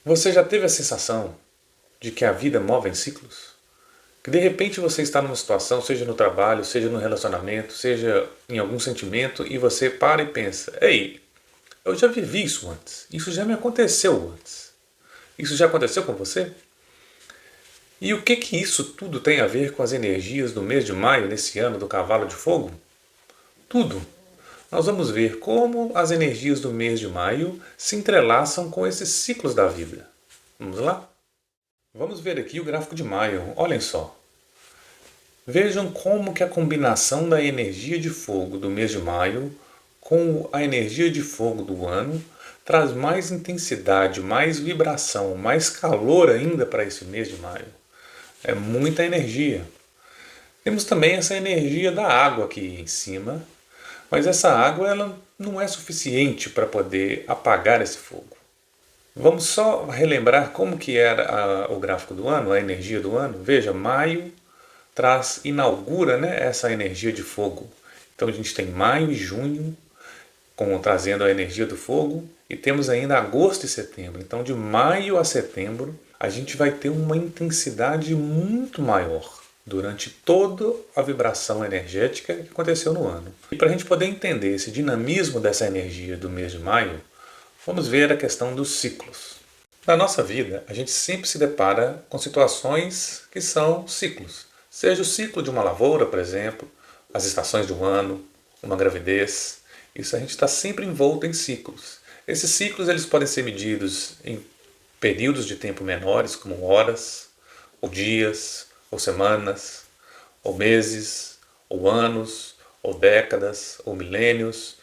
Você já teve a sensação de que a vida move em ciclos? Que de repente você está numa situação, seja no trabalho, seja no relacionamento, seja em algum sentimento, e você para e pensa: ei, eu já vivi isso antes, isso já me aconteceu antes. Isso já aconteceu com você? E o que isso tudo tem a ver com as energias do mês de maio nesse ano do Cavalo de Fogo? Tudo! Nós vamos ver como as energias do mês de maio se entrelaçam com esses ciclos da vida. Vamos lá? Vamos ver aqui o gráfico de maio. Olhem só. Vejam como que a combinação da energia de fogo do mês de maio com a energia de fogo do ano traz mais intensidade, mais vibração, mais calor ainda para esse mês de maio. É muita energia. Temos também essa energia da água aqui em cima, mas essa água ela não é suficiente para poder apagar esse fogo. Vamos só relembrar como que era o gráfico do ano, a energia do ano. Veja, maio inaugura, né, essa energia de fogo. Então a gente tem maio e junho trazendo a energia do fogo, e temos ainda agosto e setembro. Então de maio a setembro a gente vai ter uma intensidade muito maior durante toda a vibração energética que aconteceu no ano. E para a gente poder entender esse dinamismo dessa energia do mês de maio, vamos ver a questão dos ciclos. Na nossa vida, a gente sempre se depara com situações que são ciclos. Seja o ciclo de uma lavoura, por exemplo, as estações do ano, uma gravidez. Isso a gente está sempre envolto em ciclos. Esses ciclos eles podem ser medidos em períodos de tempo menores, como horas, ou dias, ou semanas, ou meses, ou anos, ou décadas, ou milênios.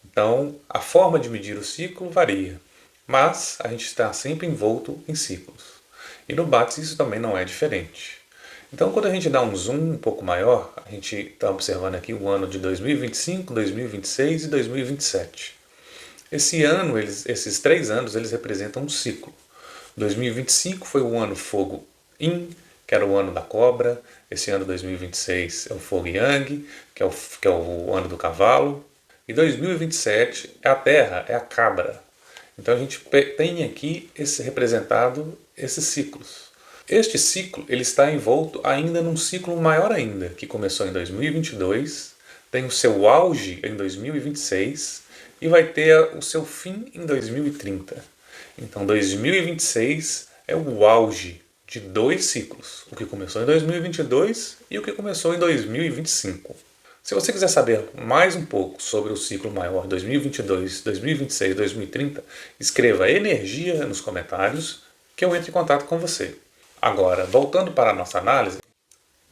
Então, a forma de medir o ciclo varia, mas a gente está sempre envolto em ciclos. E no BATS isso também não é diferente. Então, quando a gente dá um zoom um pouco maior, a gente está observando aqui o ano de 2025, 2026 e 2027. Esse ano, esses 3 anos, eles representam um ciclo. 2025 foi o ano Fogo Yin, que era o ano da cobra. Esse ano 2026 é o Fogo Yang, que é o ano do cavalo. E 2027 é a terra, é a cabra. Então a gente tem aqui esses ciclos. Este ciclo ele está envolto ainda num ciclo maior ainda, que começou em 2022, tem o seu auge em 2026 e vai ter o seu fim em 2030. Então 2026 é o auge de 2 ciclos, o que começou em 2022 e o que começou em 2025. Se você quiser saber mais um pouco sobre o ciclo maior 2022, 2026, 2030, escreva energia nos comentários que eu entro em contato com você. Agora, voltando para a nossa análise,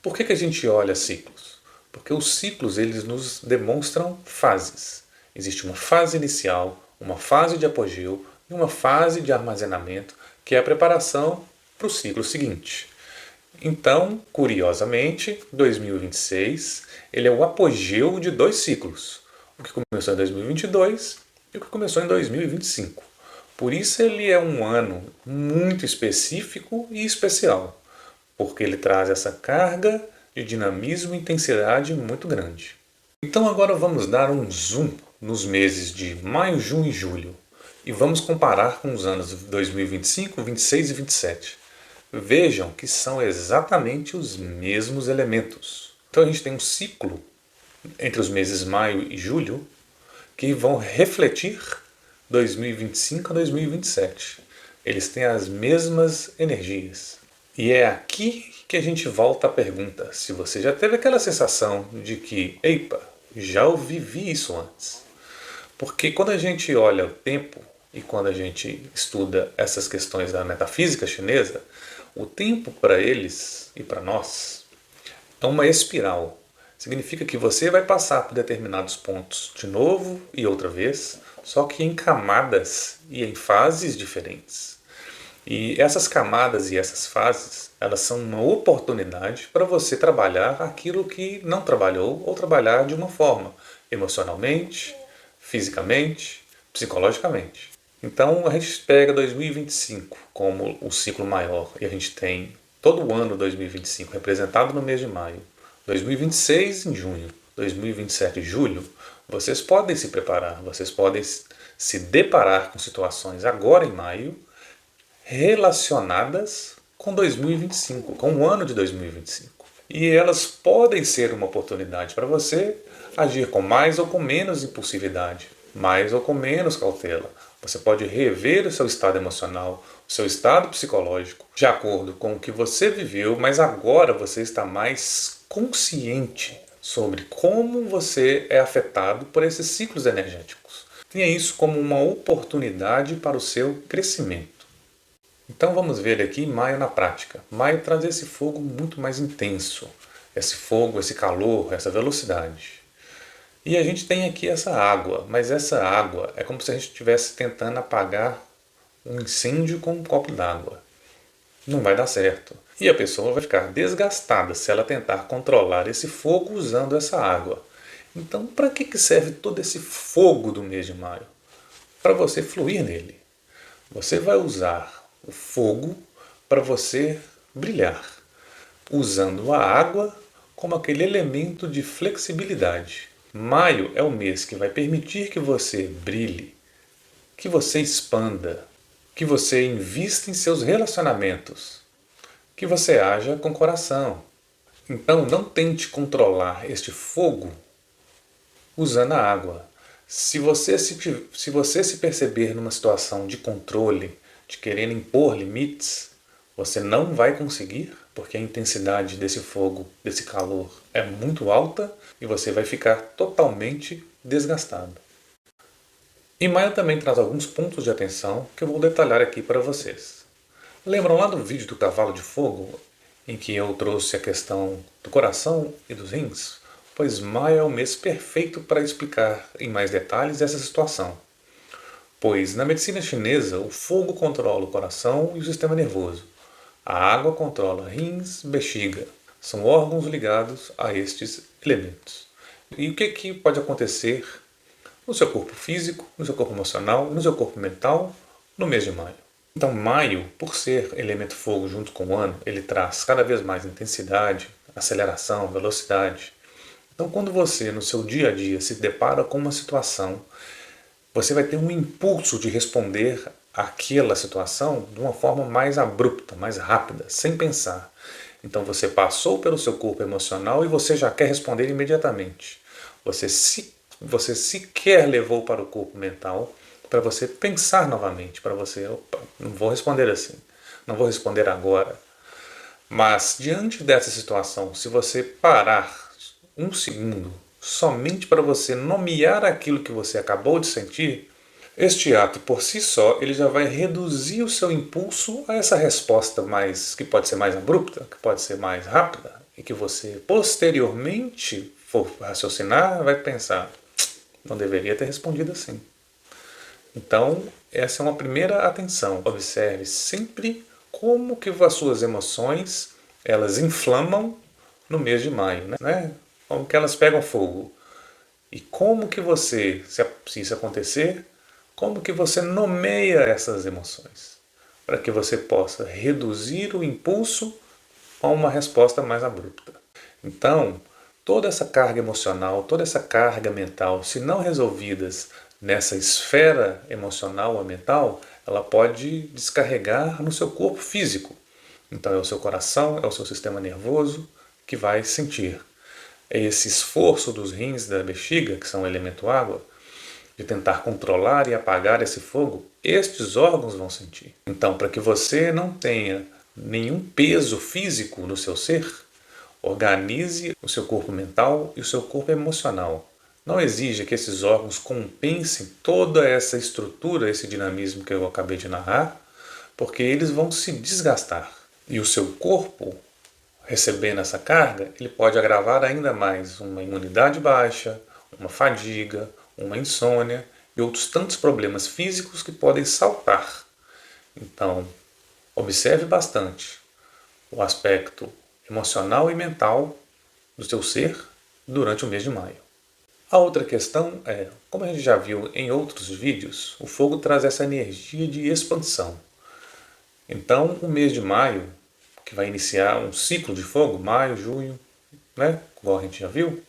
por que a gente olha ciclos? Porque os ciclos eles nos demonstram fases. Existe uma fase inicial, uma fase de apogeu e uma fase de armazenamento, que é a preparação para o ciclo seguinte. Então, curiosamente, 2026 ele é o apogeu de 2 ciclos, o que começou em 2022 e o que começou em 2025. Por isso ele é um ano muito específico e especial, porque ele traz essa carga de dinamismo e intensidade muito grande. Então agora vamos dar um zoom nos meses de maio, junho e julho e vamos comparar com os anos 2025, 26 e 27. Vejam que são exatamente os mesmos elementos. Então a gente tem um ciclo entre os meses maio e julho que vão refletir 2025 a 2027. Eles têm as mesmas energias. E é aqui que a gente volta à pergunta: se você já teve aquela sensação de que, epa, já vivi isso antes. Porque quando a gente olha o tempo e quando a gente estuda essas questões da metafísica chinesa, o tempo para eles e para nós é uma espiral. Significa que você vai passar por determinados pontos de novo e outra vez, só que em camadas e em fases diferentes. E essas camadas e essas fases, elas são uma oportunidade para você trabalhar aquilo que não trabalhou ou trabalhar de uma forma, emocionalmente, fisicamente, psicologicamente. Então a gente pega 2025 como o ciclo maior e a gente tem todo o ano 2025 representado no mês de maio, 2026 em junho, 2027 em julho. Vocês podem se preparar, vocês podem se deparar com situações agora em maio relacionadas com 2025, com o ano de 2025. E elas podem ser uma oportunidade para você agir com mais ou com menos impulsividade, mais ou com menos cautela. Você pode rever o seu estado emocional, o seu estado psicológico, de acordo com o que você viveu, mas agora você está mais consciente sobre como você é afetado por esses ciclos energéticos. Tenha isso como uma oportunidade para o seu crescimento. Então vamos ver aqui Maio na prática. Maio traz esse fogo muito mais intenso, esse fogo, esse calor, essa velocidade. E a gente tem aqui essa água, mas essa água é como se a gente estivesse tentando apagar um incêndio com um copo d'água. Não vai dar certo. E a pessoa vai ficar desgastada se ela tentar controlar esse fogo usando essa água. Então, para que serve todo esse fogo do mês de maio? Para você fluir nele. Você vai usar o fogo para você brilhar, usando a água como aquele elemento de flexibilidade. Maio é o mês que vai permitir que você brilhe, que você expanda, que você invista em seus relacionamentos, que você haja com coração. Então não tente controlar este fogo usando a água. Se você se perceber numa situação de controle, de querer impor limites, você não vai conseguir, porque a intensidade desse fogo, desse calor, é muito alta e você vai ficar totalmente desgastado. E Maio também traz alguns pontos de atenção que eu vou detalhar aqui para vocês. Lembram lá do vídeo do cavalo de fogo, em que eu trouxe a questão do coração e dos rins? Pois Maio é o mês perfeito para explicar em mais detalhes essa situação. Pois na medicina chinesa, o fogo controla o coração e o sistema nervoso. A água controla rins, bexiga. São órgãos ligados a estes elementos. E o que pode acontecer no seu corpo físico, no seu corpo emocional, no seu corpo mental, no mês de maio? Então, maio, por ser elemento fogo junto com o ano, ele traz cada vez mais intensidade, aceleração, velocidade. Então, quando você, no seu dia a dia, se depara com uma situação, você vai ter um impulso de responder àquela situação de uma forma mais abrupta, mais rápida, sem pensar. Então, você passou pelo seu corpo emocional e você já quer responder imediatamente. Você sequer levou para o corpo mental para você pensar novamente, para você, opa, não vou responder assim, não vou responder agora. Mas, diante dessa situação, se você parar um segundo somente para você nomear aquilo que você acabou de sentir, este ato por si só ele já vai reduzir o seu impulso a essa resposta que pode ser mais abrupta, que pode ser mais rápida, e que você posteriormente for raciocinar, vai pensar, não deveria ter respondido assim. Então, essa é uma primeira atenção. Observe sempre como que as suas emoções elas inflamam no mês de maio, né? Como que elas pegam fogo. E como que você, se isso acontecer, como que você nomeia essas emoções, para que você possa reduzir o impulso a uma resposta mais abrupta. Então, toda essa carga emocional, toda essa carga mental, se não resolvidas nessa esfera emocional ou mental, ela pode descarregar no seu corpo físico. Então é o seu coração, é o seu sistema nervoso que vai sentir. É esse esforço dos rins da bexiga, que são o elemento água, de tentar controlar e apagar esse fogo, estes órgãos vão sentir. Então, para que você não tenha nenhum peso físico no seu ser, organize o seu corpo mental e o seu corpo emocional. Não exija que esses órgãos compensem toda essa estrutura, esse dinamismo que eu acabei de narrar, porque eles vão se desgastar. E o seu corpo, recebendo essa carga, ele pode agravar ainda mais uma imunidade baixa, uma fadiga, uma insônia e outros tantos problemas físicos que podem saltar. Então, observe bastante o aspecto emocional e mental do seu ser durante o mês de maio. A outra questão é, como a gente já viu em outros vídeos, o fogo traz essa energia de expansão. Então, o mês de maio, que vai iniciar um ciclo de fogo, maio, junho, né, igual a gente já viu,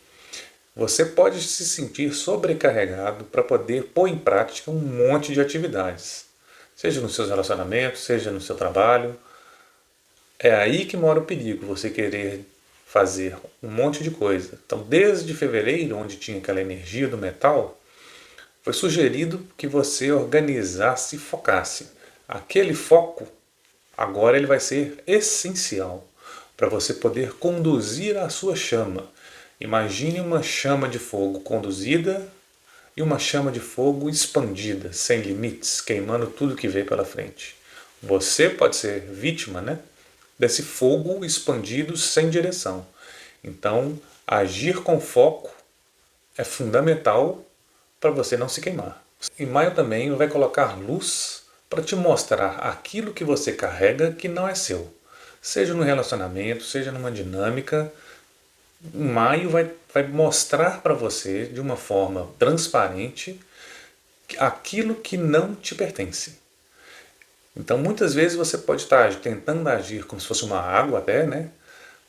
você pode se sentir sobrecarregado para poder pôr em prática um monte de atividades. seja nos seus relacionamentos, seja no seu trabalho. É aí que mora o perigo, você querer fazer um monte de coisa. Então, desde fevereiro, onde tinha aquela energia do metal, foi sugerido que você organizasse e focasse. Aquele foco, agora ele vai ser essencial para você poder conduzir a sua chama. Imagine uma chama de fogo conduzida e uma chama de fogo expandida, sem limites, queimando tudo que vê pela frente. Você pode ser vítima, né, desse fogo expandido sem direção. Então, agir com foco é fundamental para você não se queimar. Em maio também vai colocar luz para te mostrar aquilo que você carrega que não é seu. Seja no relacionamento, seja numa dinâmica, em maio vai mostrar para você de uma forma transparente aquilo que não te pertence. Então muitas vezes você pode estar tentando agir como se fosse uma água até, né?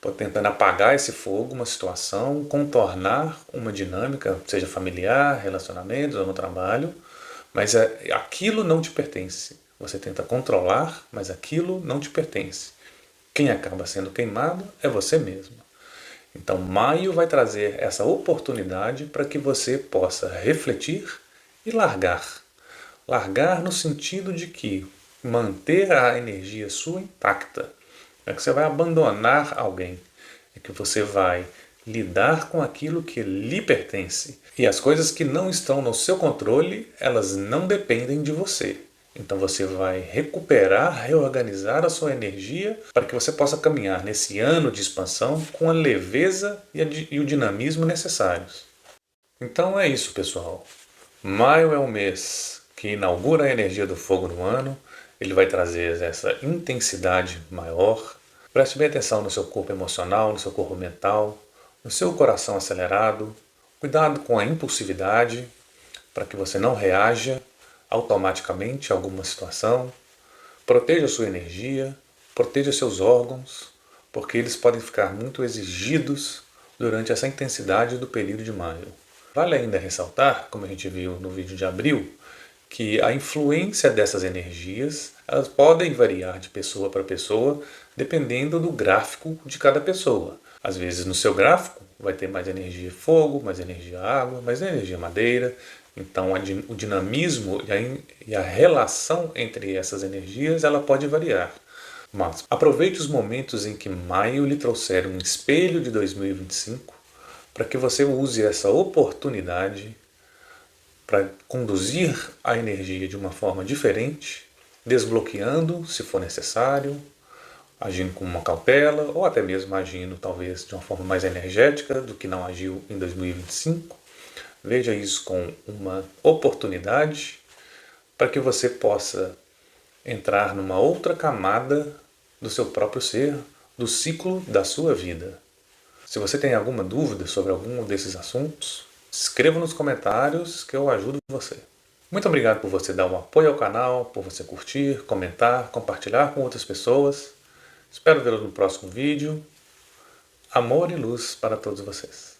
Pode tentando apagar esse fogo, uma situação, contornar uma dinâmica, seja familiar, relacionamentos ou no trabalho, mas aquilo não te pertence. Você tenta controlar, mas aquilo não te pertence. Quem acaba sendo queimado é você mesmo. Então maio vai trazer essa oportunidade para que você possa refletir e largar. Largar no sentido de que manter a energia sua intacta. É que você vai abandonar alguém. É que você vai lidar com aquilo que lhe pertence. E as coisas que não estão no seu controle, elas não dependem de você. Então você vai recuperar, reorganizar a sua energia para que você possa caminhar nesse ano de expansão com a leveza e o dinamismo necessários. Então é isso, pessoal. Maio é o mês que inaugura a energia do fogo no ano. Ele vai trazer essa intensidade maior. Preste bem atenção no seu corpo emocional, no seu corpo mental, no seu coração acelerado. Cuidado com a impulsividade para que você não reaja automaticamente a alguma situação. Proteja a sua energia, proteja seus órgãos, porque eles podem ficar muito exigidos durante essa intensidade do período de maio. Vale ainda ressaltar, como a gente viu no vídeo de abril, que a influência dessas energias elas podem variar de pessoa para pessoa, dependendo do gráfico de cada pessoa. Às vezes no seu gráfico vai ter mais energia fogo, mais energia água, mais energia madeira. Então o dinamismo e a relação entre essas energias ela pode variar. Mas aproveite os momentos em que maio lhe trouxer um espelho de 2025 para que você use essa oportunidade para conduzir a energia de uma forma diferente, desbloqueando se for necessário, agindo com uma cautela ou até mesmo agindo talvez de uma forma mais energética do que não agiu em 2025. Veja isso com uma oportunidade para que você possa entrar numa outra camada do seu próprio ser, do ciclo da sua vida. Se você tem alguma dúvida sobre algum desses assuntos, escreva nos comentários que eu ajudo você. Muito obrigado por você dar um apoio ao canal, por você curtir, comentar, compartilhar com outras pessoas. Espero vê-lo no próximo vídeo. Amor e luz para todos vocês.